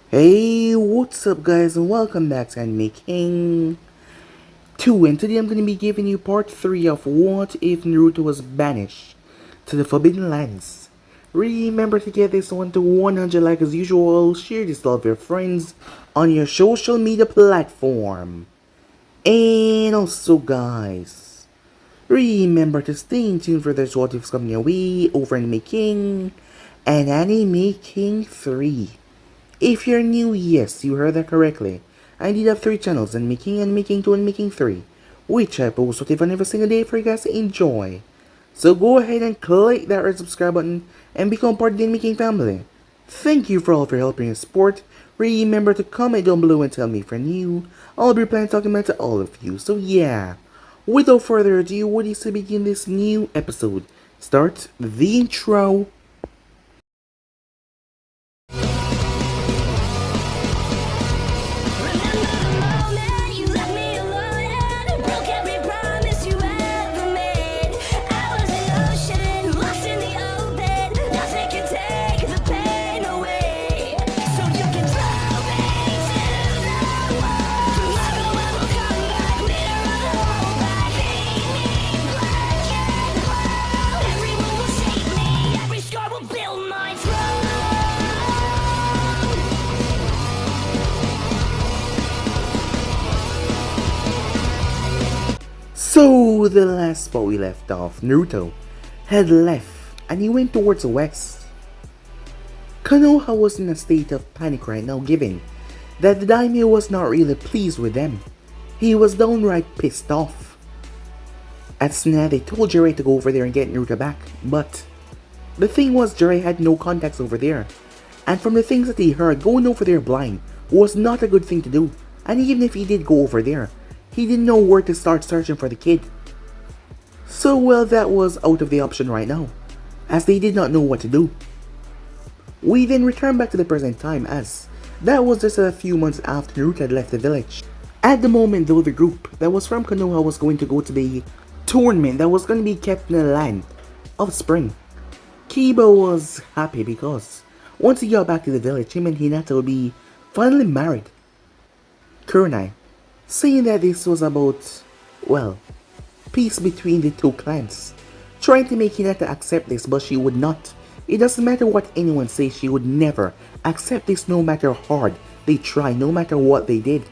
Hey, what's up guys and welcome back to Anime King 2, and today I'm going to be giving you part 3 of What If Naruto Was Banished to the Forbidden Lands. Remember to get this one to 100 like as usual, share this with your friends on your social media platform. And also guys, remember to stay tuned for the What Ifs coming your way over Anime King and Anime King 3. If you're new, yes, you heard that correctly. I did have 3 channels, and making 2 and making 3, which I post what if every single day for you guys to enjoy. So go ahead and click that red subscribe button and become part of the making family. Thank you for all of your help and your support. Remember to comment down below and tell me if you're new. I'll be planning talking about to all of you. So yeah, without further ado, what is to begin this new episode? Start the intro. So, the last spot we left off, Naruto had left and he went towards the west. Konoha was in a state of panic right now, given that the daimyo was not really pleased with them. He was downright pissed off. As now they told Jiraiya to go over there and get Naruto back, but the thing was Jiraiya had no contacts over there, and from the things that he heard, going over there blind was not a good thing to do, and even if he did go over there, he didn't know where to start searching for the kid. So well, that was out of the option right now, as they did not know what to do. We then return back to the present time, as that was just a few months after Naruto had left the village. At the moment though, the group that was from Konoha was going to go to the tournament that was going to be kept in the land of spring. Kiba was happy because once he got back to the village, him and Hinata would be finally married. Kurenai, saying that this was about, well, peace between the two clans, trying to make Hinata accept this, but she would not. It doesn't matter what anyone says, she would never accept this no matter how hard they try, no matter what they did.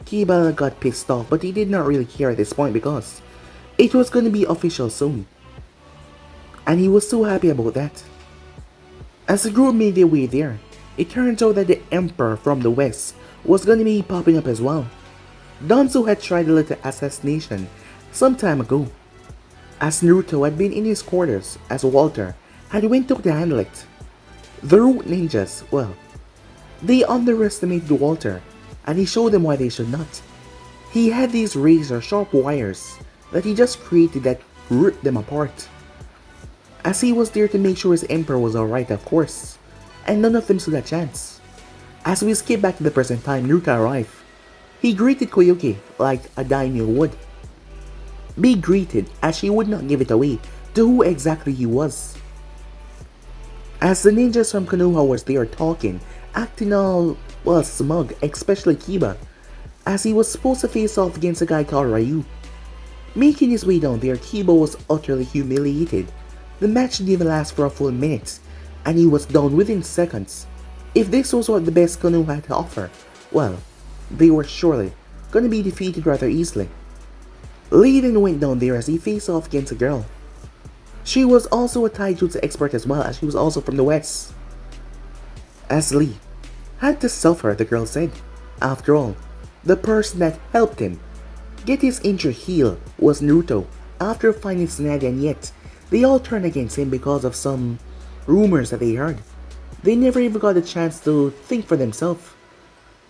Kiba got pissed off, but he did not really care at this point because it was going to be official soon. And he was so happy about that. As the group made their way there, it turns out that the Emperor from the west was going to be popping up as well. Danzo had tried a little assassination some time ago, as Naruto had been in his quarters as Walter had went to handle it. The root ninjas, well, they underestimated Walter, and he showed them why they should not. He had these razor sharp wires that he just created that ripped them apart, as he was there to make sure his emperor was alright, of course, and none of them stood a chance. As we skip back to the present time, Naruto arrived. He greeted Koyuki like a daimyo would. Be greeted, as she would not give it away to who exactly he was. As the ninjas from Konoha was there talking, acting all, well, smug, especially Kiba, as he was supposed to face off against a guy called Ryu. Making his way down there, Kiba was utterly humiliated. The match didn't even last for a full minute, and he was down within seconds. If this was what the best Konoha had to offer, well, they were surely gonna be defeated rather easily. Lee then went down there as he faced off against a girl. She was also a taijutsu expert as well, as she was also from the west. As Lee had to suffer, the girl said. After all, the person that helped him get his injury healed was Naruto after finding Tsunade, and yet they all turned against him because of some rumors that they heard. They never even got a chance to think for themselves.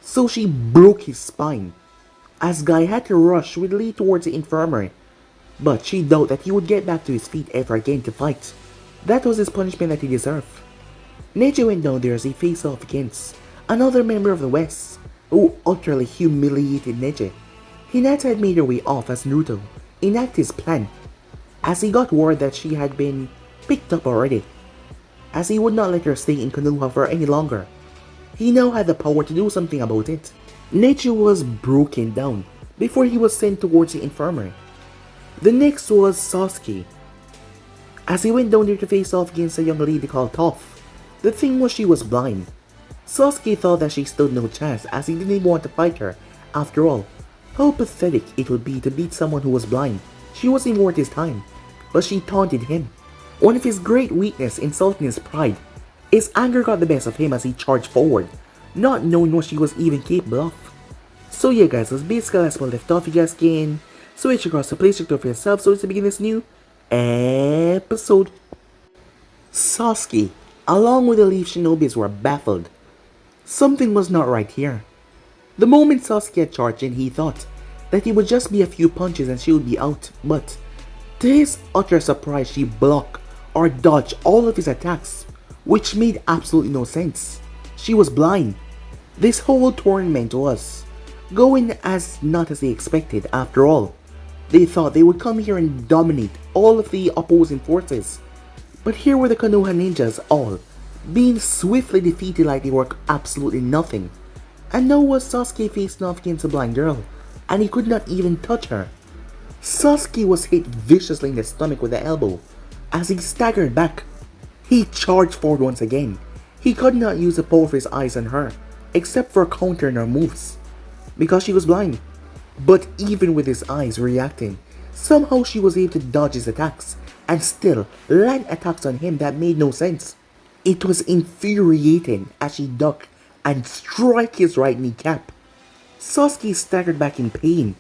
So she broke his spine, as Guy had to rush with Lee towards the infirmary, but she doubted that he would get back to his feet ever again to fight. That was his punishment that he deserved. Neji went down there as he faced off against another member of the West, who utterly humiliated Neji. Hinata had made her way off as Naruto enacted his plan, as he got word that she had been picked up already, as he would not let her stay in Konoha for any longer. He now had the power to do something about it. Nature was broken down before he was sent towards the infirmary. The next was Sasuke. As he went down there to face off against a young lady called Toph, the thing was she was blind. Sasuke thought that she stood no chance as he didn't even want to fight her. After all, how pathetic it would be to beat someone who was blind. She wasn't worth his time, but she taunted him. One of his great weaknesses, insulting his pride, his anger got the best of him as he charged forward, not knowing what she was even capable of. So yeah guys, that's basically that's what left off. You guys can switch across the Play Store for yourself so to begin this new episode. Sasuke, along with the Leaf Shinobis, were baffled. Something was not right here. The moment Sasuke had charged in, he thought that it would just be a few punches and she would be out, but to his utter surprise, she blocked or dodged all of his attacks, which made absolutely no sense. She was blind. This whole tournament was going as not as they expected. After all, they thought they would come here and dominate all of the opposing forces. But here were the Konoha ninjas all being swiftly defeated like they were absolutely nothing. And now was Sasuke facing off against a blind girl, and he could not even touch her. Sasuke was hit viciously in the stomach with the elbow. As he staggered back, he charged forward once again. He could not use the power of his eyes on her, except for countering her moves, because she was blind. But even with his eyes reacting, somehow she was able to dodge his attacks, and still land attacks on him that made no sense. It was infuriating as she ducked and struck his right kneecap. Sasuke staggered back in pain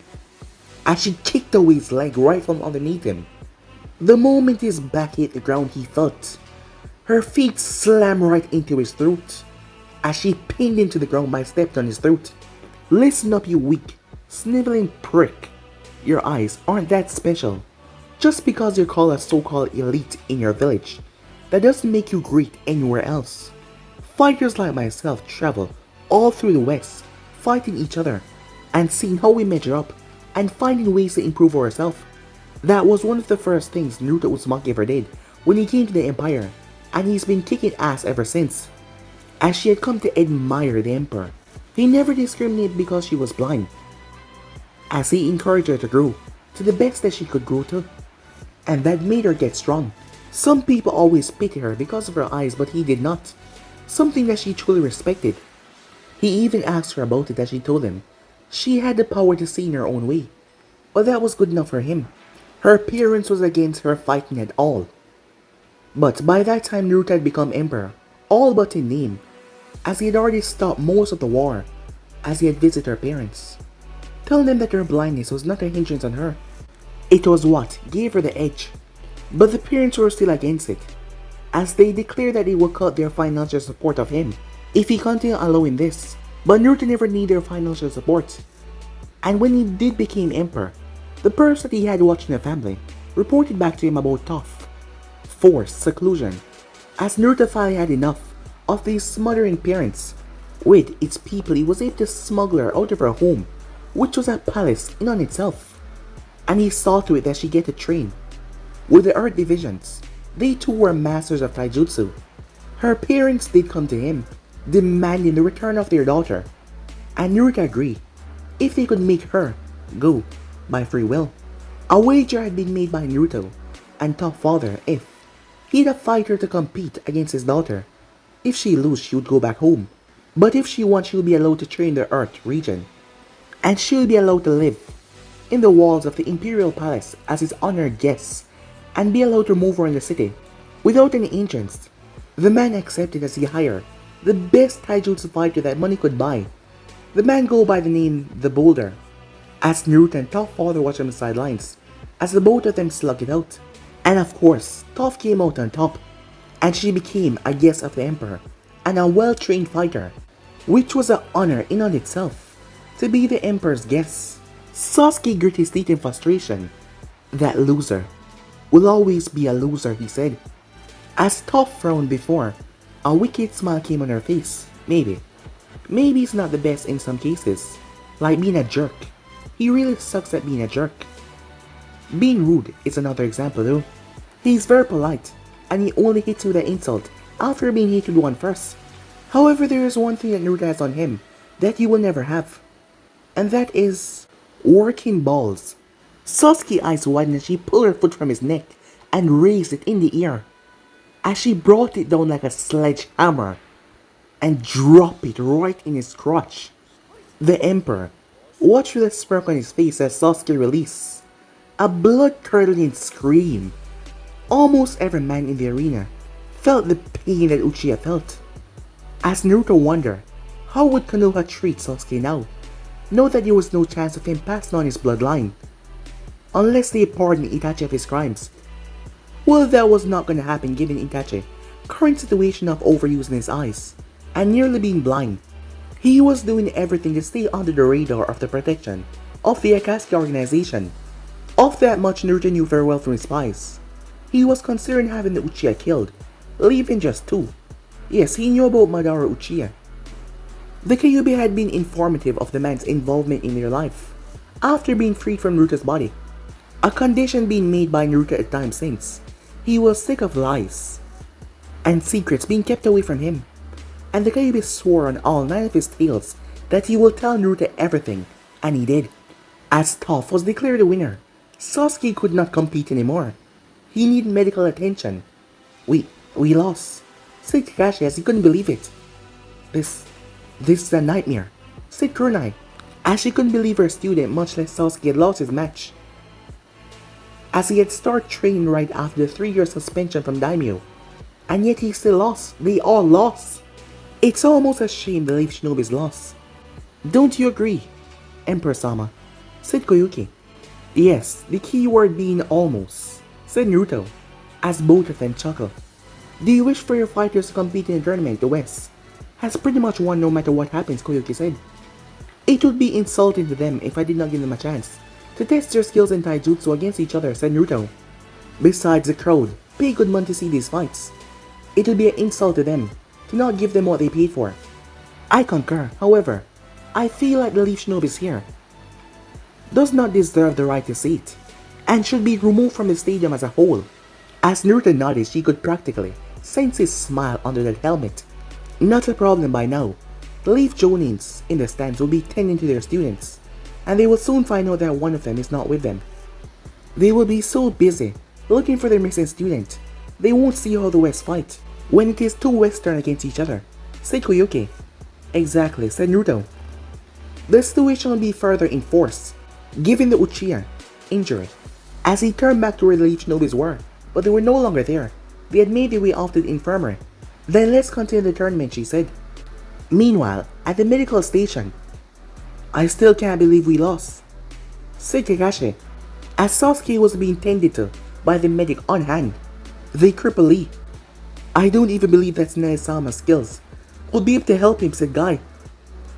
as she kicked away his leg right from underneath him. The moment his back hit the ground, he felt her feet slam right into his throat as she pinned him to the ground by stepping on his throat. Listen up, you weak, sniveling prick. Your eyes aren't that special. Just because you're called a so-called elite in your village, that doesn't make you great anywhere else. Fighters like myself travel all through the West, fighting each other, and seeing how we measure up, and finding ways to improve ourselves. That was one of the first things Naruto Uzumaki ever did when he came to the Empire, and he's been kicking ass ever since, as she had come to admire the Emperor. He never discriminated because she was blind, as he encouraged her to grow to the best that she could grow to, and that made her get strong. Some people always pity her because of her eyes, but he did not, something that she truly respected. He even asked her about it as she told him she had the power to see in her own way, but that was good enough for him. Her appearance was against her fighting at all. But by that time Naruto had become emperor, all but in name, as he had already stopped most of the war, as he had visited her parents, telling them that her blindness was not a hindrance on her. It was what gave her the edge. But the parents were still against it, as they declared that they would cut their financial support of him if he continued allowing this. But Naruto never needed their financial support, and when he did become emperor, the person that he had watching the family reported back to him about tough, forced seclusion, as Naruto finally had enough of these smothering parents. With its people, he was able to smuggle her out of her home, which was a palace in on itself, and he saw to it that she get to train with the Earth divisions. They too were masters of taijutsu. Her parents did come to him, demanding the return of their daughter, and Naruto agreed if they could make her go by free will. A wager had been made by Naruto and Top Father if he'd fight her to compete against his daughter. If she lose, she would go back home, but if she won, she would be allowed to train the Earth region, and she would be allowed to live in the walls of the Imperial Palace as his honored guest, and be allowed to move around the city without any entrance. The man accepted as he hired the best taijutsu fighter that money could buy. The man go by the name The Boulder, as Naruto and Top Father watched on the sidelines as the both of them slug it out. And of course, Toph came out on top, and she became a guest of the Emperor and a well-trained fighter, which was an honor in on itself to be the Emperor's guest. Sasuke grit his teeth in frustration. That loser will always be a loser, he said. As Toph frowned before, a wicked smile came on her face. Maybe he's not the best in some cases, like being a jerk. He really sucks at being a jerk. Being rude is another example though. He's very polite, and he only hits you with an insult after being hit with one first. However, there is one thing that Naruto has on him that he will never have, and that is working balls. Sasuke's eyes widened as she pulled her foot from his neck and raised it in the air, as she brought it down like a sledgehammer and dropped it right in his crotch. The Emperor watched with a smirk on his face as Sasuke released a blood-curdling scream. Almost every man in the arena felt the pain that Uchiha felt. As Naruto wondered, how would Konoha treat Sasuke now that there was no chance of him passing on his bloodline, unless they pardoned Itachi of his crimes? Well, that was not going to happen given Itachi's current situation of overusing his eyes and nearly being blind. He was doing everything to stay under the radar of the protection of the Akatsuki organization. Of that much Naruto knew very well from his spies. He was considering having the Uchiha killed, leaving just 2. Yes, he knew about Madara Uchiha. The Kyuubi had been informative of the man's involvement in their life after being freed from Naruto's body, a condition being made by Naruto at times since he was sick of lies and secrets being kept away from him, and the Kyuubi swore on all 9 of his tales that he will tell Naruto everything, and he did. As Toph was declared the winner, Sasuke could not compete anymore. He needed medical attention. We lost, said Kakashi as he couldn't believe it. This is a nightmare, said Kunai, as she couldn't believe her student, much less Sasuke, had lost his match, as he had started training right after the 3-year suspension from Daimyo, and yet he still lost. They all lost. It's almost a shame to leave Shinobi's loss. Don't you agree, Emperor-sama? Said Koyuki. Yes, the key word being almost, said Naruto, as both of them chuckled. Do you wish for your fighters to compete in a tournament? The West has pretty much won no matter what happens, Koyuki said. It would be insulting to them if I did not give them a chance to test their skills in taijutsu against each other, said Naruto. Besides, the crowd pay good money to see these fights. It would be an insult to them to not give them what they paid for. I concur. However, I feel like the Leaf Shinobi's here does not deserve the right to see it, and should be removed from the stadium as a whole. As Naruto nodded, she could practically sense his smile under that helmet. Not a problem by now. The Leaf Jonins in the stands will be tending to their students, and they will soon find out that one of them is not with them. They will be so busy looking for their missing student, they won't see how the West fight when it is 2 Western against each other, said Koyuki. Exactly, said Naruto. The situation will be further enforced, given the Uchiha injury, as he turned back to where the Leaf Shinobis were, but they were no longer there. They had made their way off to the infirmary. Then let's continue the tournament, she said. Meanwhile, at the medical station, I still can't believe we lost, said Kakashi, as Sasuke was being tended to by the medic on hand, the cripple Lee. I don't even believe that Tsunade-sama's skills will be able to help him, said Guy,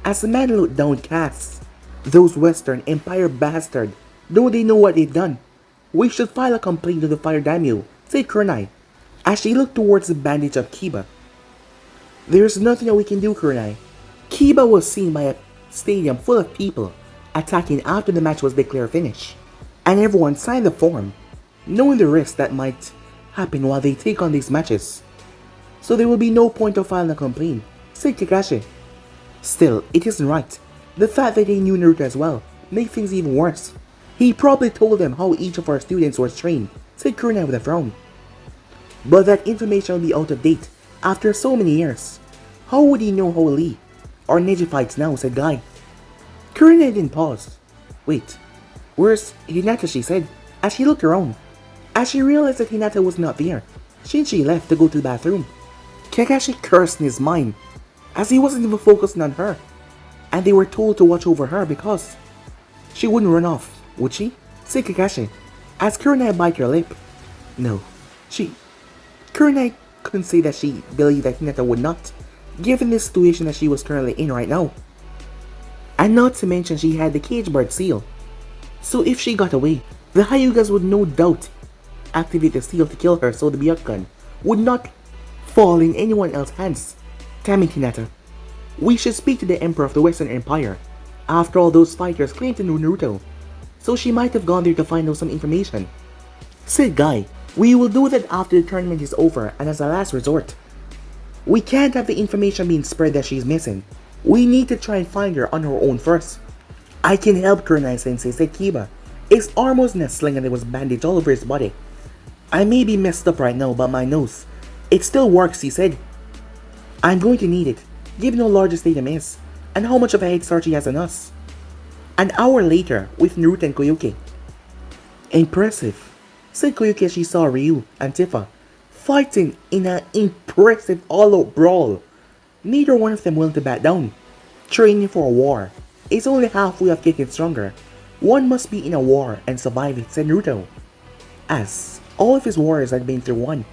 as the man looked downcast. Those Western Empire bastards, don't they know what they've done? We should file a complaint to the Fire Daimyo, said Kunai, as she looked towards the bandage of Kiba. There's nothing that we can do, Kunai. Kiba was seen by a stadium full of people attacking after the match was declared finished, and everyone signed the form, knowing the risk that might happen while they take on these matches. So there will be no point of filing a complaint, said Kakashi. Still, it isn't right. The fact that they knew Naruto as well made things even worse. He probably told them how each of our students was trained, said Kunai with a frown. But that information will be out of date after so many years. How would he know how Lee or Neji fights now, said Guy. Kunai didn't pause. Wait, where's Hinata, she said, as she looked around. As she realized that Hinata was not there, Shinji left to go to the bathroom. Kakashi cursed in his mind, as he wasn't even focusing on her, and they were told to watch over her because she wouldn't run off, would she? Said Kakashi, as Kunai bit her lip. No, Kunai couldn't say that she believed that Hinata would not, given the situation that she was currently in right now. And not to mention she had the cage bird seal. So if she got away, the Hyugas would no doubt activate the seal to kill her, so the Byakugan would not fall in anyone else's hands. Damn it, Hinata. We should speak to the Emperor of the Western Empire. After all, those fighters claim to know Naruto, so she might have gone there to find out some information. Said Guy, we will do that after the tournament is over and as a last resort. We can't have the information being spread that she's missing. We need to try and find her on her own first. I can help, Kurenai-sensei, said Kiba. His arm was in a sling and there was bandage all over his body. I may be messed up right now, but my nose, it still works, he said. I'm going to need it, given how large the stadium is, and how much of a head start he has on us. An hour later, with Naruto and Koyuki. Impressive, said Koyuki as she saw Ryu and Tifa fighting in an impressive all-out brawl. Neither one of them willing to back down. Training for a war is only halfway of getting stronger. One must be in a war and survive it, said Naruto, as all of his warriors had been through one.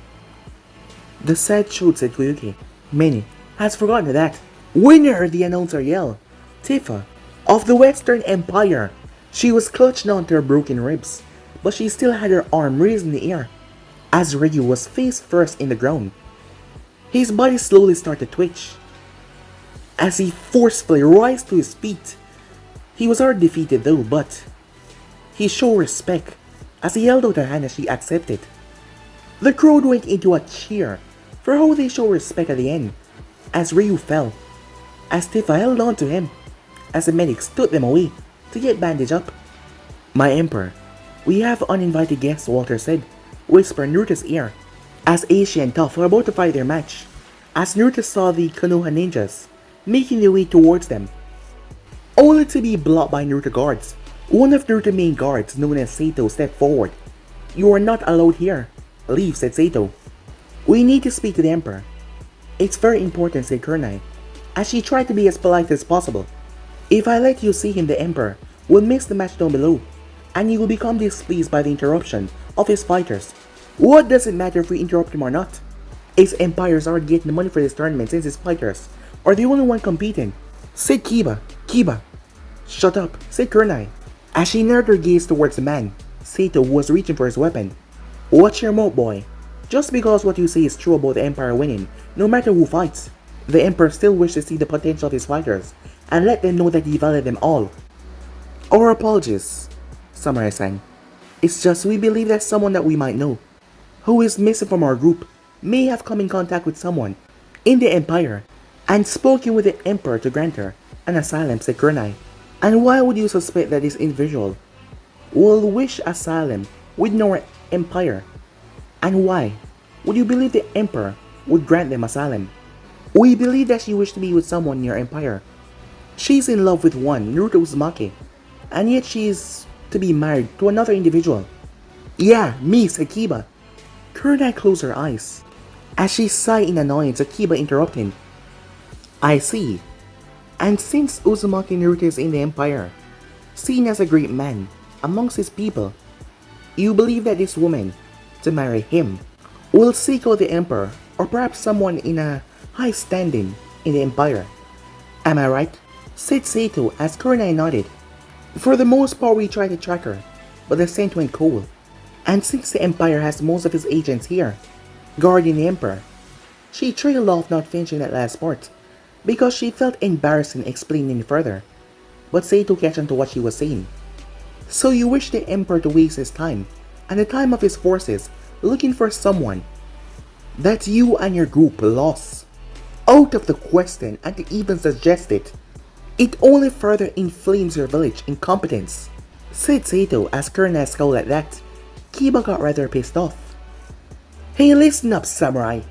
The sad truth, said Koyuki. Many has forgotten that. When you heard the announcer yell, Tifa, of the Western Empire, she was clutching onto her broken ribs, but she still had her arm raised in the air, as Ryu was face first in the ground. His body slowly started to twitch, as he forcefully rose to his feet. He was already defeated though, but he showed respect as he held out a hand as she accepted. The crowd went into a cheer for how they showed respect at the end, as Ryu fell, as Tifa held on to him, as the medics took them away to get bandaged up. My Emperor, we have uninvited guests, Walter said, whispered in Naruto's ear, as Ashi and Toph were about to fight their match, as Naruto saw the Konoha ninjas making their way towards them, only to be blocked by Naruto guards. One of Naruto's main guards, known as Sato, stepped forward. You are not allowed here. Leave, said Sato. We need to speak to the Emperor. It's very important, said Kurenai, as she tried to be as polite as possible. If I let you see him, the Emperor will miss the match down below, and he will become displeased by the interruption of his fighters. What does it matter if we interrupt him or not? His empires are getting the money for this tournament since his fighters are the only one competing, said Kiba. Kiba, shut up, said Kurenai, as she narrowed her gaze towards the man, Sato, who was reaching for his weapon. Watch your mouth, boy. Just because what you say is true about the Empire winning, no matter who fights, the Emperor still wishes to see the potential of his fighters and let them know that he valued them all. Our apologies, Samurai-san. It's just we believe that someone that we might know, who is missing from our group, may have come in contact with someone in the Empire and spoken with the Emperor to grant her an asylum, said Kurenai. And why would you suspect that this individual will wish asylum within our Empire? And why would you believe the Emperor would grant them asylum? We believe that she wished to be with someone in your Empire. She's in love with one, Naruto Uzumaki, and yet she is to be married to another individual. Yeah, me, said Kiba. Kurenai closed her eyes as she sighed in annoyance at Kiba interrupting. I see. And since Uzumaki Naruto is in the Empire, seen as a great man amongst his people, you believe that this woman, to marry him, will seek out the Emperor or perhaps someone in a high standing in the Empire. Am I right? Said Sato as Kurenai nodded. For the most part we tried to track her, but the scent went cold. And since the Empire has most of its agents here, guarding the Emperor, she trailed off, not finishing that last part, because she felt embarrassed in explaining further. But Sato catch on to what she was saying. So you wish the Emperor to waste his time, and the time of his forces, looking for someone that you and your group lost? Out of the question, and to even suggest it, it only further inflames your village incompetence, said Sato as Kurenai scowled at that. Kiba got rather pissed off. Hey, listen up, samurai.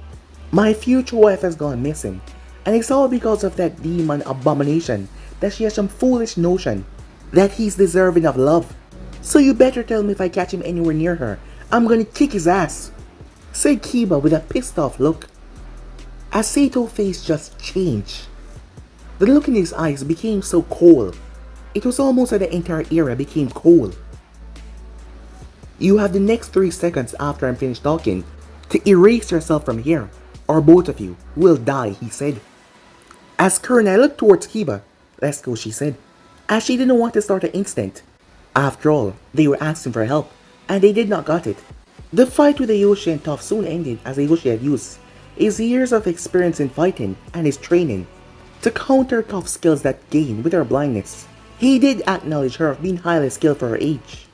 My future wife has gone missing, and it's all because of that demon abomination that she has some foolish notion that he's deserving of love. So you better tell me if I catch him anywhere near her, I'm gonna kick his ass, said Kiba with a pissed off look. As Sato's face just changed, the look in his eyes became so cold, it was almost like the entire area became cold. You have the next 3 seconds after I'm finished talking to erase yourself from here, or both of you will die, he said. As Kurenai looked towards Kiba, let's go, she said, as she didn't want to start an instant. After all, they were asking for help, and they did not got it. The fight with Ayoshi and Toph soon ended as Ayoshi had used his years of experience in fighting and his training to counter Toph's skills that gained with her blindness. He did acknowledge her of being highly skilled for her age,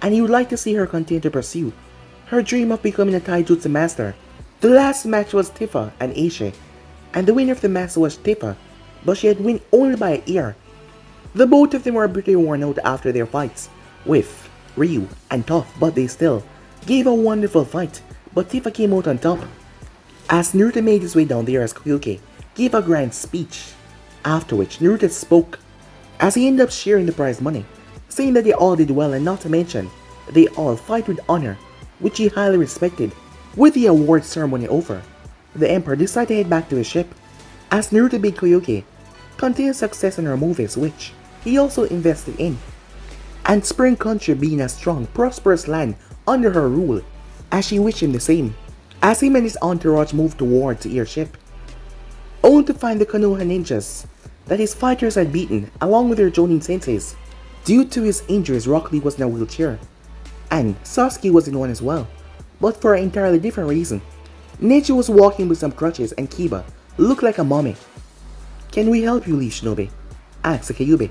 and he would like to see her continue to pursue her dream of becoming a taijutsu master. The last match was Tifa and Ashi and the winner of the match was Tifa, but she had won only by a ear. The both of them were pretty worn out after their fights with Ryu and Toph, but they still gave a wonderful fight, but Tifa came out on top. As Naruto made his way down there as Koyuki gave a grand speech, after which Naruto spoke, as he ended up sharing the prize money, saying that they all did well and not to mention, they all fight with honor, which he highly respected. With the award ceremony over, the Emperor decided to head back to his ship, as Naruto bid Koyuki continue success in her movies which he also invested in, and Spring Country being a strong, prosperous land under her rule, as she wished him the same, as him and his entourage moved towards the airship, only to find the Konoha ninjas that his fighters had beaten along with their Jonin senseis. Due to his injuries, Rock Lee was in a wheelchair, and Sasuke was in one as well, but for an entirely different reason. Neji was walking with some crutches and Kiba looked like a mummy. "Can we help you, Lee Shinobi?" asked Kyuubi.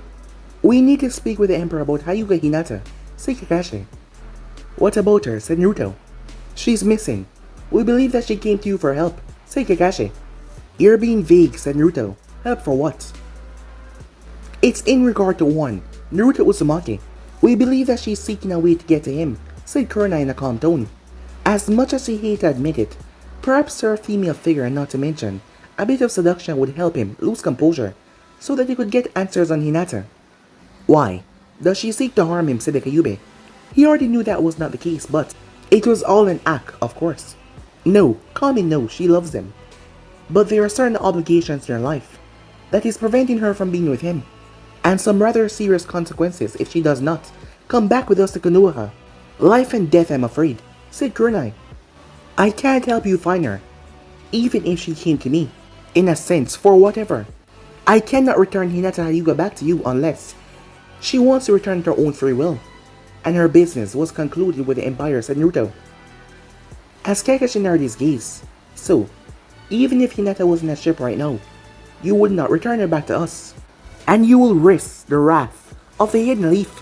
"We need to speak with the Emperor about Hyuga Hinata," said Kakashi. "What about her?" said Naruto. "She's missing. We believe that she came to you for help," said Kakashi. "You're being vague," said Naruto. "Help for what?" "It's in regard to one, Naruto Uzumaki. We believe that she's seeking a way to get to him," said Kurna in a calm tone. As much as he hated to admit it, perhaps her female figure and not to mention, a bit of seduction would help him lose composure, so that he could get answers on Hinata. "Why? Does she seek to harm him?" said Kyuubi. He already knew that was not the case, but it was all an act, of course. No, Kami knows she loves him. But there are certain obligations in her life that is preventing her from being with him, and some rather serious consequences if she does not come back with us to Konoha. "Life and death, I'm afraid," said Kunai. "I can't help you find her, even if she came to me. In a sense, for whatever. I cannot return Hinata Hyuga back to you unless she wants to return to her own free will, and her business was concluded with the Empire," said Naruto. As Kakashi narrowed his gaze, "So, even if Hinata was in a ship right now, you would not return her back to us, and you will risk the wrath of the Hidden Leaf."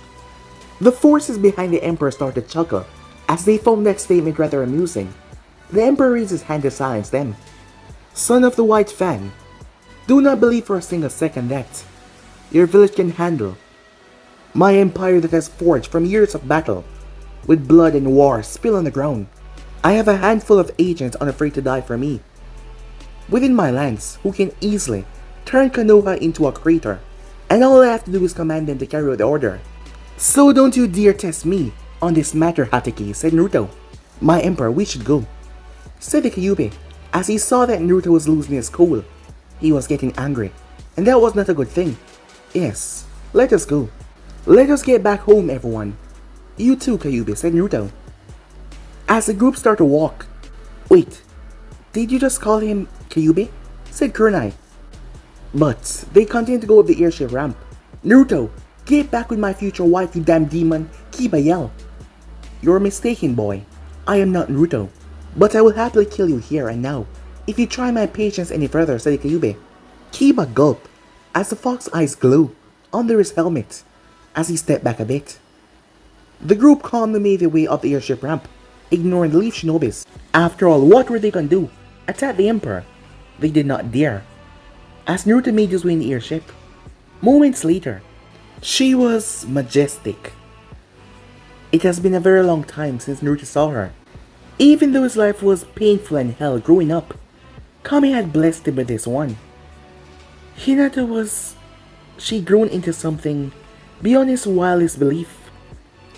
The forces behind the Emperor started to chuckle as they found that statement rather amusing. The Emperor raised his hand to silence them. "Son of the White Fan, do not believe for a single second that your village can handle my empire that has forged from years of battle, with blood and war spilled on the ground. I have a handful of agents unafraid to die for me within my lands who can easily turn Konoha into a crater, and all I have to do is command them to carry out the order. So don't you dare test me on this matter, Hatake," said Naruto. "My Emperor, we should go," said the Kyuubi, as he saw that Naruto was losing his cool. He was getting angry, and that was not a good thing. "Yes, let us go. Let us get back home, everyone." "You too, Kyuubi," said Naruto. As the group started to walk. "Wait, did you just call him Kyuubi?" said Kunai. But they continued to go up the airship ramp. "Naruto, get back with my future wife, you damn demon," Kiba yelled. "You're mistaken, boy. I am not Naruto, but I will happily kill you here and now if you try my patience any further," said Kyuubi. Kiba gulped as the fox eyes glowed under his helmet as he stepped back a bit. The group calmly made their way up the airship ramp, ignoring the Leaf Shinobis. After all, what were they gonna do? Attack the Emperor? They did not dare. As Naruto made his way in the airship, moments later, she was majestic. It has been a very long time since Naruto saw her. Even though his life was painful and hell growing up, Kami had blessed him with this one. Hinata was... she'd grown into something beyond his wildest belief.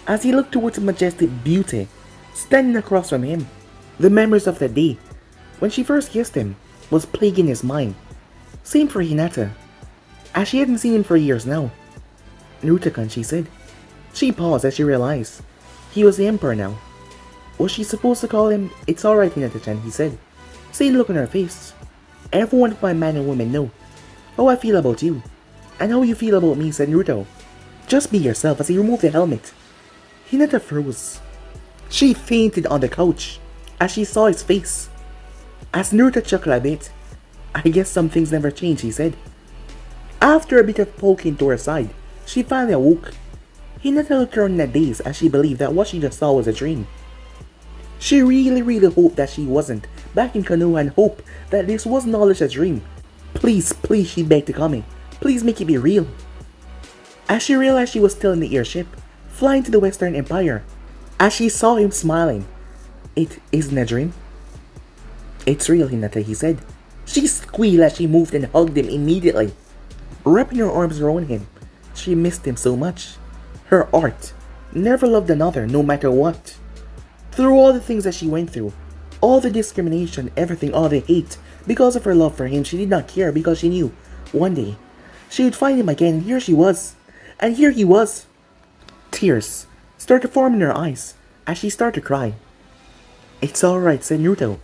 As he looked towards the majestic beauty standing across from him, the memories of that day, when she first kissed him, was plaguing his mind. Same for Hinata, as she hadn't seen him for years now. "Naruto-kun," she said. She paused as she realized he was the Emperor now. Was she supposed to call him? "It's alright, Hinata-chan," he said, seeing the look on her face. "Everyone of my men and women know how I feel about you, and how you feel about me," said Naruto. "Just be yourself," as he removed the helmet. Hinata froze. She fainted on the couch as she saw his face. As Naruto chuckled a bit, "I guess some things never change," he said. After a bit of poking to her side, she finally awoke. Hinata looked around in a daze as she believed that what she just saw was a dream. She really hoped that she wasn't back in Konoha and hoped that this wasn't all just a dream, Please, please, she begged to Kami. Please make it be real. As she realized she was still in the airship, flying to the Western Empire, as she saw him smiling. It isn't a dream. It's real, Hinata, he said. She squealed as she moved and hugged him immediately. Wrapping her arms around him, she missed him so much. Her art never loved another, no matter what. Through all the things that she went through, all the discrimination, everything, all the hate, because of her love for him, she did not care because she knew one day she would find him again, and here she was. And here he was. Tears started to form in her eyes as she started to cry. It's alright, said Naruto.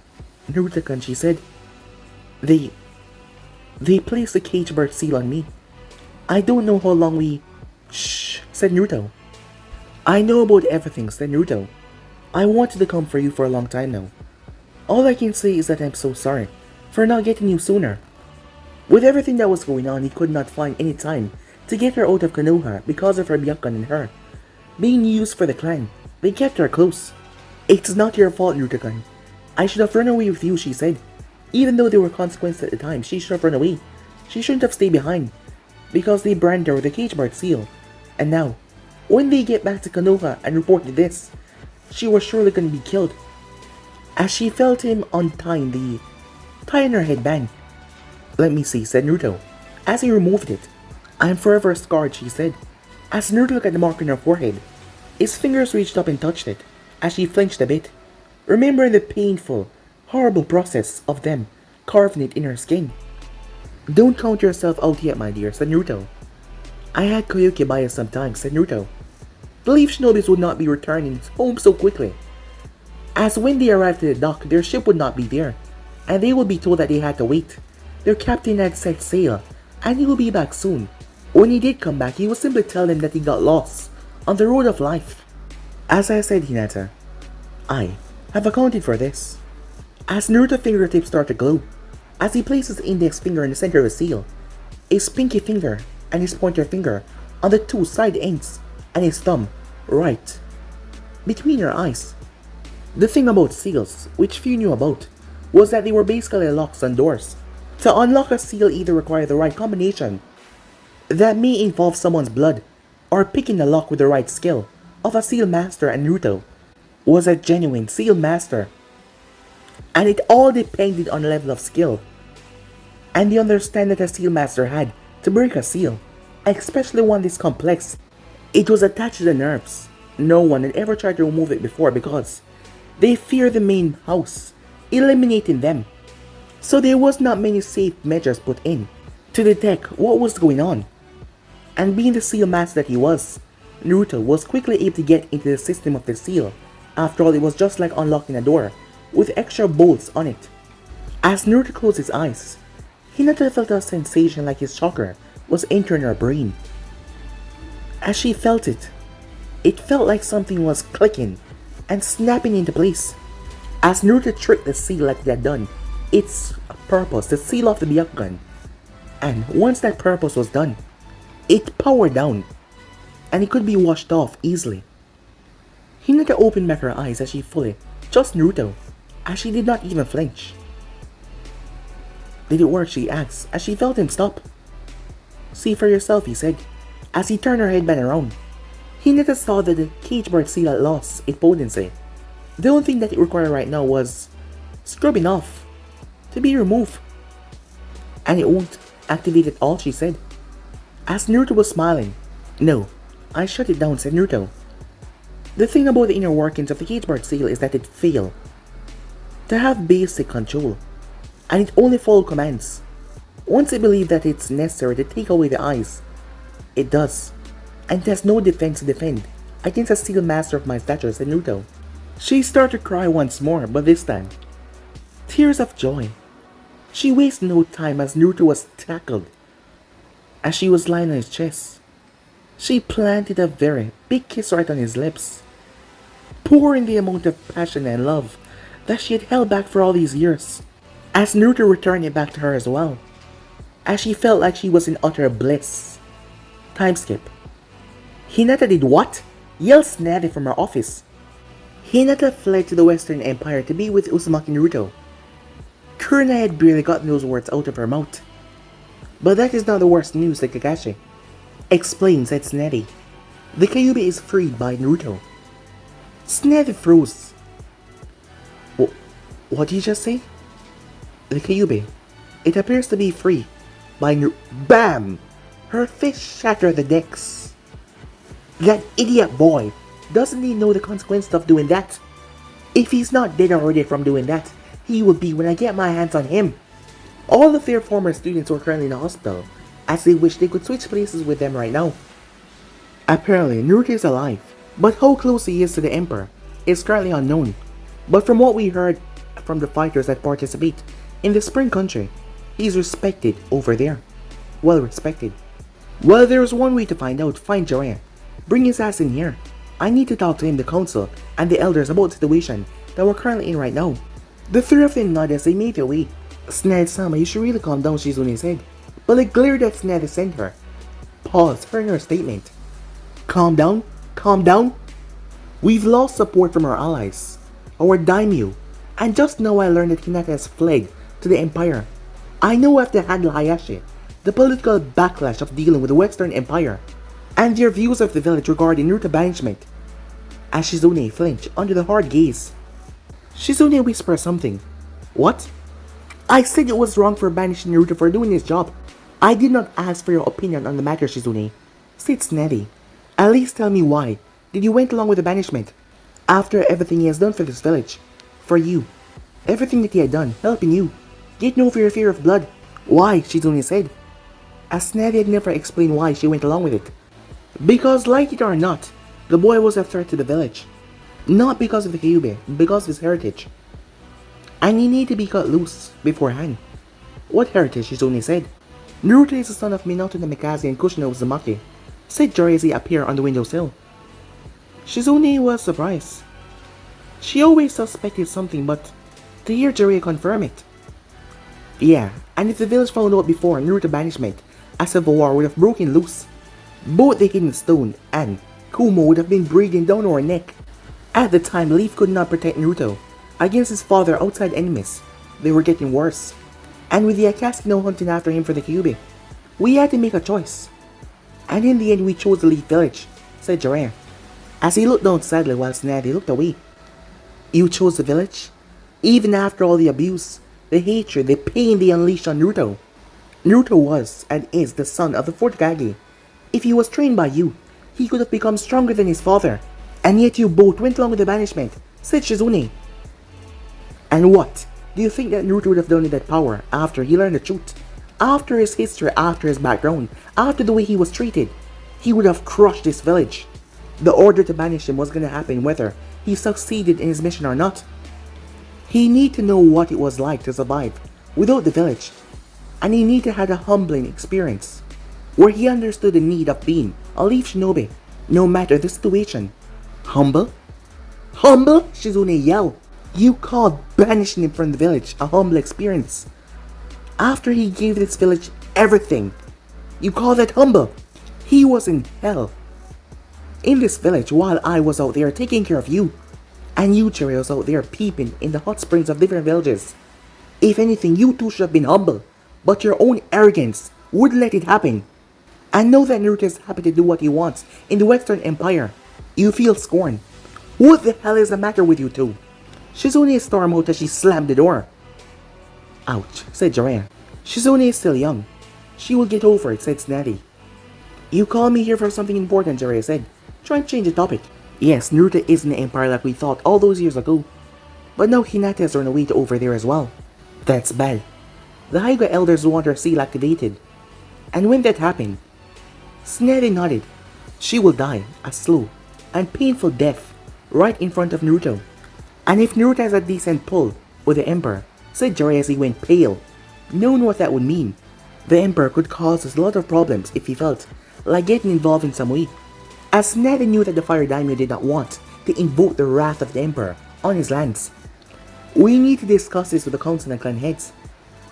Naruto-kun, she said. They placed a cage bird seal on me. I don't know how long we... Shh, said Naruto. I know about everything, said Naruto. I wanted to come for you for a long time now. All I can say is that I'm so sorry for not getting you sooner. With everything that was going on, he could not find any time to get her out of Konoha because of her Byakugan and her being used for the clan. They kept her close. It's not your fault, Naruto-kun. I should have run away with you, she said. Even though there were consequences at the time, she should have run away. She shouldn't have stayed behind, because they branded her with a cage bird seal. And now, when they get back to Konoha and reported this, she was surely going to be killed. As she felt him untying the tie in her headband. Let me see, said Naruto, as he removed it. I am forever scarred, she said. As Naruto looked at the mark on her forehead, his fingers reached up and touched it, as she flinched a bit, remembering the painful, horrible process of them carving it in her skin. Don't count yourself out yet, my dear, said Naruto. I had Koyuki buy us some time, said Naruto. Believe shinobis would not be returning home so quickly, as when they arrived at the dock, their ship would not be there, and they would be told that they had to wait. Their captain had set sail, and he will be back soon. When he did come back, he would simply tell them that he got lost on the road of life. As I said, Hinata, I have accounted for this. As Naruto's fingertips start to glow, as he places his index finger in the center of the seal, his pinky finger and his pointer finger on the two side ends, and his thumb right between her eyes. The thing about seals, which few knew about, was that they were basically locks on doors. To unlock a seal either require the right combination that may involve someone's blood, or picking the lock with the right skill of a seal master, and Naruto was a genuine seal master. And it all depended on the level of skill and the understanding that a seal master had to break a seal, especially one this complex. It was attached to the nerves. No one had ever tried to remove it before because they feared the main house eliminating them. So there was not many safe measures put in to detect what was going on. And being the seal master that he was, Naruto was quickly able to get into the system of the seal. After all, it was just like unlocking a door with extra bolts on it. As Naruto closed his eyes, Hinata felt a sensation like his chakra was entering her brain. As she felt it, it felt like something was clicking and snapping into place. As Naruto tricked the seal like he had done its purpose to seal off the Byakugan, and once that purpose was done, it powered down, and it could be washed off easily. Hinata opened back her eyes as she fully trusted Naruto, as she did not even flinch. Did it work, she asked, as she felt him stop. See for yourself, he said, as he turned her headband around. Hinata saw that the cage bird seal had lost its potency. The only thing that it required right now was scrubbing off, to be removed. And it won't activate at all, she said. As Naruto was smiling. No, I shut it down, said Naruto. The thing about the inner workings of the cage bird seal is that it failed to have basic control, and it only followed commands. Once it believed that it's necessary to take away the eyes, it does, and it has no defense to defend against a seal master of my stature, said Naruto. She started to cry once more, but this time, tears of joy. She wasted no time as Naruto was tackled. As she was lying on his chest, she planted a very big kiss right on his lips, pouring the amount of passion and love that she had held back for all these years, as Naruto returned it back to her as well, as she felt like she was in utter bliss. Time skip. Hinata did what? Yelled Snappy from her office. Hinata fled to the Western Empire to be with Uzumaki Naruto. Kurina had barely gotten those words out of her mouth But that is not the worst news, said Kakashi. Explain, said Tsunade. The Kyuubi is freed by Naruto. Tsunade froze. What did you just say? The Kyuubi. It appears to be free by BAM! Her fist shattered the decks. That idiot boy! Doesn't he know the consequences of doing that? If he's not dead already from doing that, he will be when I get my hands on him. All of their former students were currently in the hospital, as they wish they could switch places with them right now. Apparently, Naruto is alive, but how close he is to the Emperor is currently unknown. But from what we heard from the fighters that participate in the Spring Country, he's respected over there. Well respected. Well, there's one way to find out. Find Jiraiya. Bring his ass in here. I need to talk to him, the council, and the elders about the situation that we're currently in right now. The three of them nod as they made their way. Tsunade-sama, you should really calm down, Shizune said. But the glare that Tsunade sent her. Pause, hearing her statement. Calm down? Calm down? We've lost support from our allies, our daimyo, and just now I learned that Hinata has fled to the Empire. I know I have to handle Hayashi, the political backlash of dealing with the Western Empire, and their views of the village regarding Naruto banishment. As Shizune flinched under the hard gaze, Shizune whispered something. What? I said it was wrong for banishing Naruto for doing his job. I did not ask for your opinion on the matter, Shizune, said Tsunade. At least tell me why did you went along with the banishment? After everything he has done for this village. For you. Everything that he had done, helping you. Get no fear of blood. Why? Shizune said. As Tsunade had never explained why she went along with it. Because like it or not, the boy was a threat to the village. Not because of the Kyuubi, because of his heritage. And he needed to be cut loose beforehand. What heritage? Shizune said. Naruto is the son of Minato Namikaze and Kushina Uzumaki, said Jiraiya as he appeared on the windowsill. Shizune was surprised. She always suspected something, but to hear Jiraiya confirm it. Yeah, and if the village found out before Naruto banishment, a civil war would have broken loose. Both the Hidden Stone and Kumo would have been breathing down our neck. At the time, Leaf could not protect Naruto against his father outside enemies. They were getting worse. And with the Akatsuki no hunting after him for the Kyuubi, we had to make a choice. And in the end we chose the Leaf Village, said Jiraiya, as he looked down sadly while Tsunade looked away. You chose the village? Even after all the abuse, the hatred, the pain they unleashed on Naruto. Naruto was and is the son of the 4th Kage. If he was trained by you, he could have become stronger than his father. And yet you both went along with the banishment, said Shizune. And what do you think that Naruto would have done with that power after he learned the truth? After his history, after his background, after the way he was treated, he would have crushed this village. The order to banish him was going to happen whether he succeeded in his mission or not. He needed to know what it was like to survive without the village. And he needed to have a humbling experience, where he understood the need of being a Leaf Shinobi, no matter the situation. Humble? Humble? Shizune yelled. You called banishing him from the village a humble experience. After he gave this village everything, you call that humble? He was in hell. In this village while I was out there taking care of you. And you, Jiraiya, was out there peeping in the hot springs of different villages. If anything, you too should have been humble. But your own arrogance would let it happen. And know that Naruto is happy to do what he wants in the Western Empire. You feel scorn. What the hell is the matter with you two? Shizune stormed out as she slammed the door. Ouch, said Jiraiya. Shizune is still young. She will get over it, said Tsunade. You called me here for something important, Jiraiya said. Try and change the topic. Yes, Naruto is in the Empire like we thought all those years ago. But now Hinata has run away to over there as well. That's bad. The Hyuga elders want her seal activated. And when that happened, Tsunade nodded. She will die a slow and painful death right in front of Naruto. And if Naruto has a decent pull with the Emperor, said Jiraiya as he went pale, knowing what that would mean. The Emperor could cause us a lot of problems if he felt like getting involved in some way. As Tsunade knew that the Fire Daimyo did not want to invoke the wrath of the Emperor on his lands. We need to discuss this with the council and clan heads.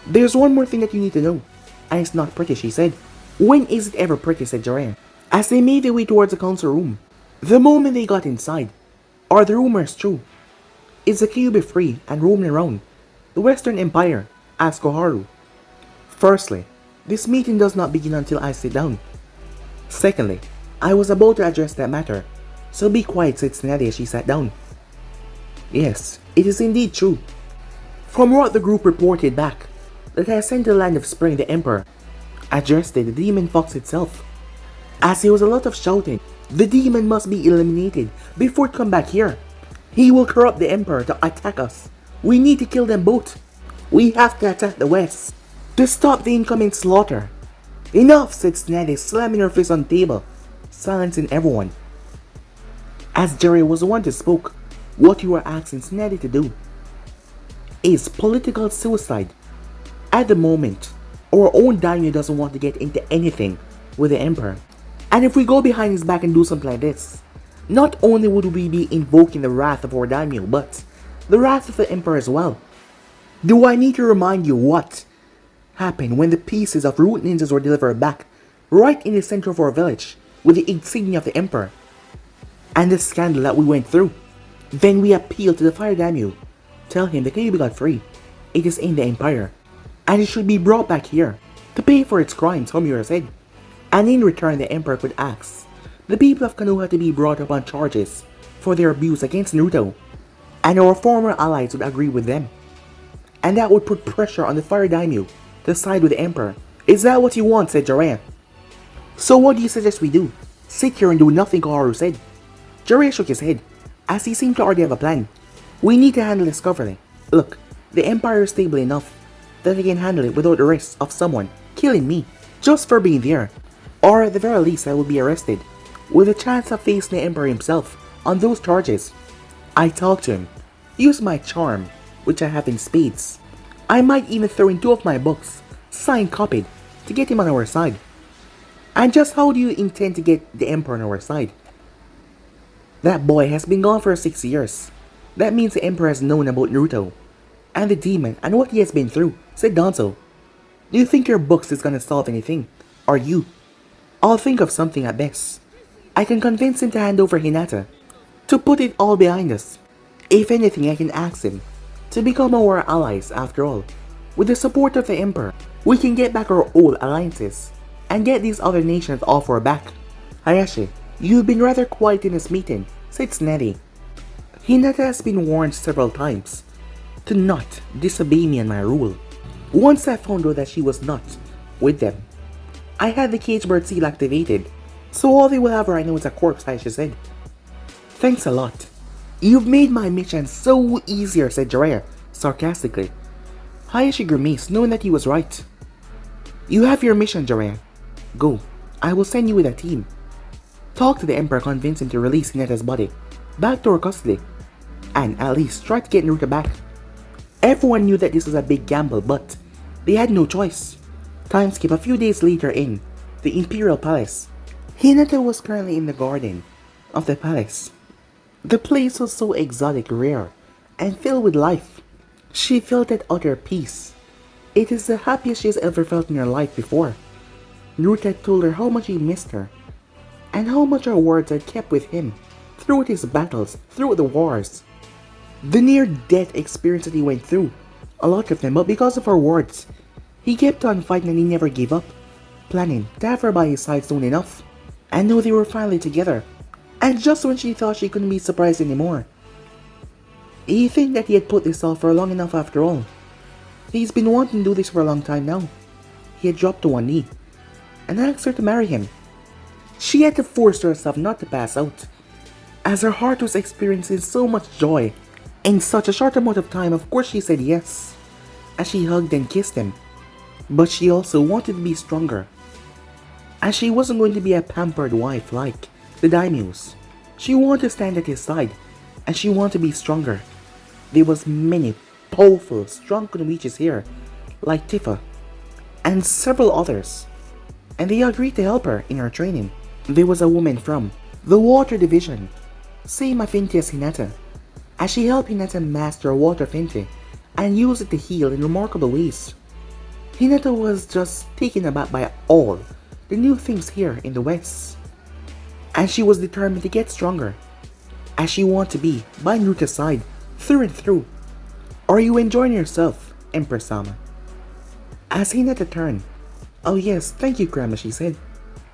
There's one more thing that you need to know. And it's not pretty, she said. When is it ever pretty, said Jiraiya, as they made their way towards the council room. The moment they got inside, are the rumors true? Is the Kyuubi free and roaming around the Western Empire? Asked Koharu. Firstly, This meeting does not begin until I sit down. Secondly, I was about to address that matter, so be quiet, said Tsunade as she sat down. Yes, it is indeed true. From what the group reported back, that I sent to the land of spring the emperor addressed the demon fox itself. As there was a lot of shouting, the demon must be eliminated before it come back here. He will corrupt the emperor to attack us. We need to kill them both. We have to attack the west to stop the incoming slaughter. Enough, said Tsunade, slamming her fist on the table, silencing everyone. As Jerry was the one to spoke, what you are asking Tsunade to do is political suicide. At the moment, our own daimyo doesn't want to get into anything with the emperor. And if we go behind his back and do something like this, not only would we be invoking the wrath of our daimyo, but the wrath of the emperor as well. Do I need to remind you what happened when the pieces of root ninjas were delivered back right in the center of our village with the insignia of the emperor? And the scandal that we went through. Then we appealed to the fire daimyo. Tell him that Kyuubi got free. It is in the empire. And it should be brought back here to pay for its crimes, Homura said. And in return the emperor could ask the people of Konoha to be brought up on charges for their abuse against Naruto. And our former allies would agree with them. And that would put pressure on the fire daimyo to side with the emperor. Is that what you want, said Jiraiya. So what do you suggest we do? Sit here and do nothing, Koharu said. Jiraiya shook his head, as he seemed to already have a plan. We need to handle this covertly. Look, the empire is stable enough that they can handle it without the risk of someone killing me just for being there. Or at the very least I will be arrested, with a chance of facing the emperor himself on those charges. I talked to him, used my charm, which I have in spades. I might even throw in 2 of my books, signed copied, to get him on our side. And just how do you intend to get the emperor on our side? That boy has been gone for 6 years. That means the emperor has known about Naruto and the demon and what he has been through, said Danzo. Do you think your books is gonna solve anything? Or you? I'll think of something at best. I can convince him to hand over Hinata, to put it all behind us. If anything, I can ask him to become our allies after all. With the support of the emperor, we can get back our old alliances and get these other nations off our back. Hayashi, you've been rather quiet in this meeting, said Tsunade. Hinata has been warned several times to not disobey me and my rule. Once I found out that she was not with them, I had the cage bird seal activated, so all they will have right now is a corpse, Hayashi said. Thanks a lot. You've made my mission so easier, said Jiraiya sarcastically. Hayashi grimaced, knowing that he was right. You have your mission, Jiraiya. Go. I will send you with a team. Talk to the emperor, convince him to release Hinata's body back to her custody, and at least try to get Naruto back. Everyone knew that this was a big gamble, but they had no choice. Time skip a few days later in the Imperial Palace. Hinata was currently in the garden of the palace. The place was so exotic, rare, and filled with life. She felt at utter peace. It is the happiest she has ever felt in her life before. Naruto had told her how much he missed her, and how much her words had kept with him throughout his battles, throughout the wars. The near-death experience that he went through, a lot of them, but because of her words, he kept on fighting and he never gave up, planning to have her by his side soon enough. And now they were finally together, and just when she thought she couldn't be surprised anymore, he think that he had put this off for long enough after all. He's been wanting to do this for a long time now. He had dropped to one knee and asked her to marry him. She had to force herself not to pass out, as her heart was experiencing so much joy. In such a short amount of time, of course she said yes, as she hugged and kissed him. But she also wanted to be stronger, as she wasn't going to be a pampered wife like the daimyos. She wanted to stand at his side, and she wanted to be stronger. There was many powerful, strong kunoichis here, like Tifa, and several others, and they agreed to help her in her training. There was a woman from the Water Division, same affinity as Hinata, as she helped Hinata master Water Finte and use it to heal in remarkable ways. Hinata was just taken aback by all the new things here in the West, and she was determined to get stronger, as she wanted to be by Naruto's side through and through. Are you enjoying yourself, Empress Sama? As Hinata turned, Oh yes, thank you, Grandma, she said.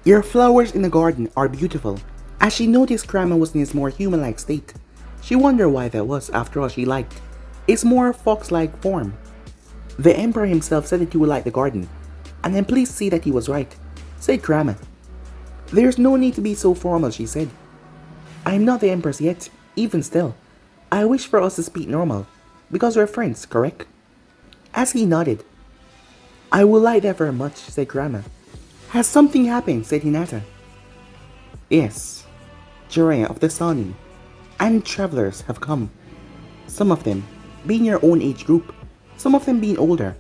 Your flowers in the garden are beautiful. As she noticed Grandma was in his more human-like state, she wondered why that was. After all, she liked its more fox-like form. The Emperor himself said that he would like the garden, and I'm pleased to see that he was right, said Grandma. There's no need to be so formal, she said. I'm not the Empress yet. Even still, I wish for us to speak normal, because we're friends, correct? As he nodded, I would like that very much, said Grandma. Has something happened, said Hinata. Yes, Jiraiya of the Sanin and travelers have come. Some of them being your own age group, some of them being older.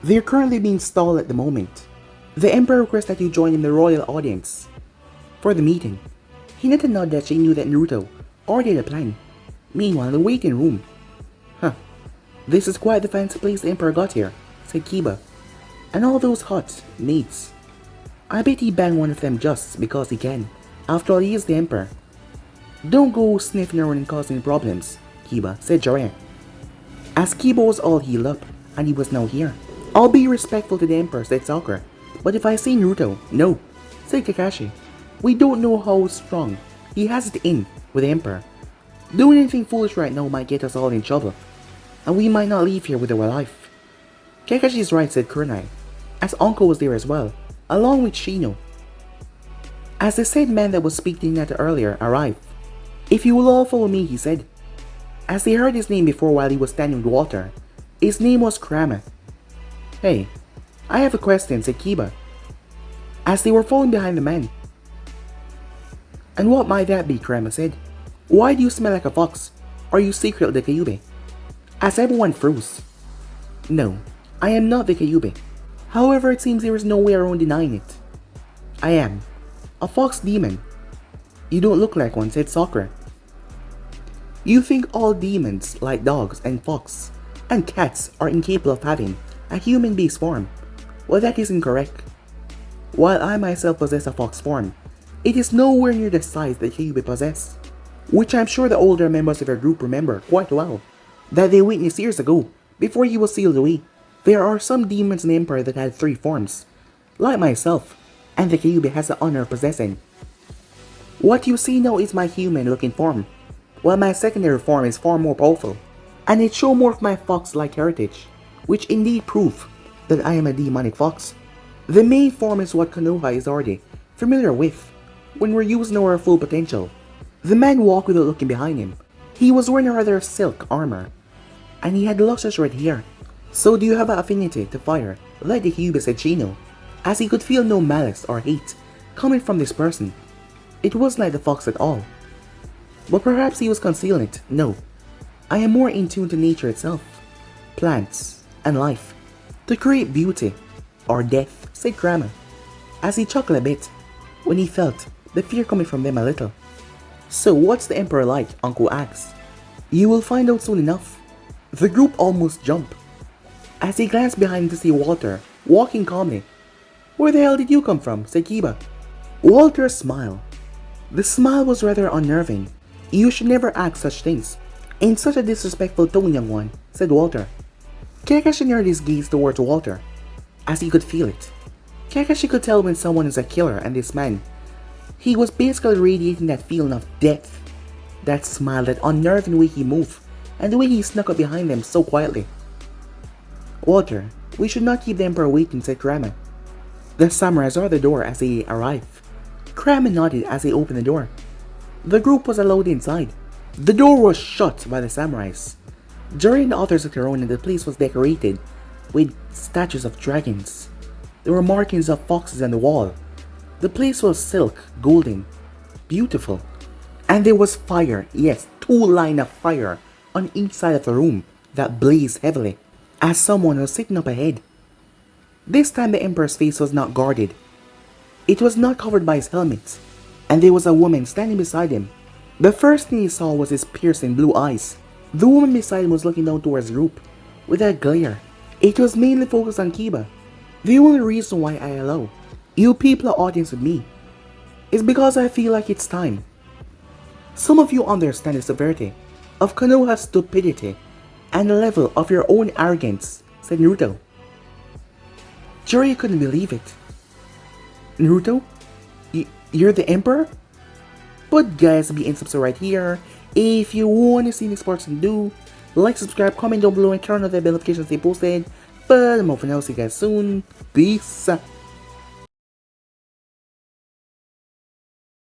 They're currently being stalled at the moment. The Emperor requests that you join in the royal audience for the meeting. Hinata nodded that she knew that Naruto already had a plan. Meanwhile, in the waiting room. This is quite the fancy place the Emperor got here, said Kiba. And all those hot mates. I bet he banged one of them just because he can. After all, he is the Emperor. Don't go sniffing around and causing problems, Kiba, said Jiraiya. As Kiba was all healed up, and he was now here. I'll be respectful to the Emperor, said Sakura. But if I see Naruto, no, said Kakashi. We don't know how strong he has it in with the Emperor. Doing anything foolish right now might get us all in trouble, and we might not leave here with our life. Kakashi is right, said Kurenai, as Anko was there as well, along with Shino. As the said man that was speaking to Hinata earlier arrived. If you will all follow me, he said. As they heard his name before while he was standing with Walter, his name was Kurama. Hey, I have a question, said Kiba, as they were following behind the man. And what might that be, Kurama said. Why do you smell like a fox? Are you secretly the Kyuubi? As everyone froze. No, I am not the Kyuubi. However, it seems there is no way around denying it. I am a fox demon. You don't look like one, said Sakura. You think all demons, like dogs and fox and cats, are incapable of having a human-based form? Well, that is incorrect. While I myself possess a fox form, it is nowhere near the size that Kyuubi possess, which I'm sure the older members of your group remember quite well, that they witnessed years ago, before he was sealed away. There are some demons in the Empire that had 3 forms, like myself, and the Kyuubi has the honor of possessing. What you see now is my human-looking form, while my secondary form is far more powerful, and it shows more of my fox-like heritage, which indeed prove that I am a demonic fox. The main form is what Konoha is already familiar with when we're using our full potential. The man walked without looking behind him. He was wearing a rather silk armor, and he had luscious red hair. So do you have an affinity to fire, like the Kyuubi, said Shino, as he could feel no malice or hate coming from this person. It wasn't like the fox at all. But perhaps he was concealing it. No, I am more in tune to nature itself, plants, and life, to create beauty or death, said Grandma, as he chuckled a bit when he felt the fear coming from them a little. So what's the Emperor like? Uncle asked. You will find out soon enough. The group almost jumped as he glanced behind him to see Walter walking calmly. Where the hell did you come from? Said Kiba. Walter smiled. The smile was rather unnerving. You should never ask such things in such a disrespectful tone, young one, said Walter. Kakashi narrowed his gaze towards Walter, as he could feel it. Kakashi could tell when someone is a killer, and this man, he was basically radiating that feeling of death. That smile, that unnerving way he moved, and the way he snuck up behind them so quietly. Walter, we should not keep the Emperor waiting, said Kurama. The samurais are at the door as they arrive. Kurama nodded as they opened the door. The group was allowed inside. The door was shut by the samurais. During the altars of Corona, the place was decorated with statues of dragons. There were markings of foxes on the wall. The place was silk, golden, beautiful. And there was fire, yes, 2 lines of fire on each side of the room that blazed heavily as someone was sitting up ahead. This time the Emperor's face was not guarded. It was not covered by his helmet, and there was a woman standing beside him. The first thing he saw was his piercing blue eyes. The woman beside him was looking down towards the group with a glare. It was mainly focused on Kiba. The only reason why I allow you people an audience with me is because I feel like it's time. Some of you understand the severity of Konoha's stupidity and the level of your own arrogance, said Naruto. Jiraiya couldn't believe it. Naruto? You're the Emperor? But guys, be and subscribe right here. If you want to see next parts and do, like, subscribe, comment down below, and turn on the bell notifications they posted. But I'm off for now, see you guys soon. Peace.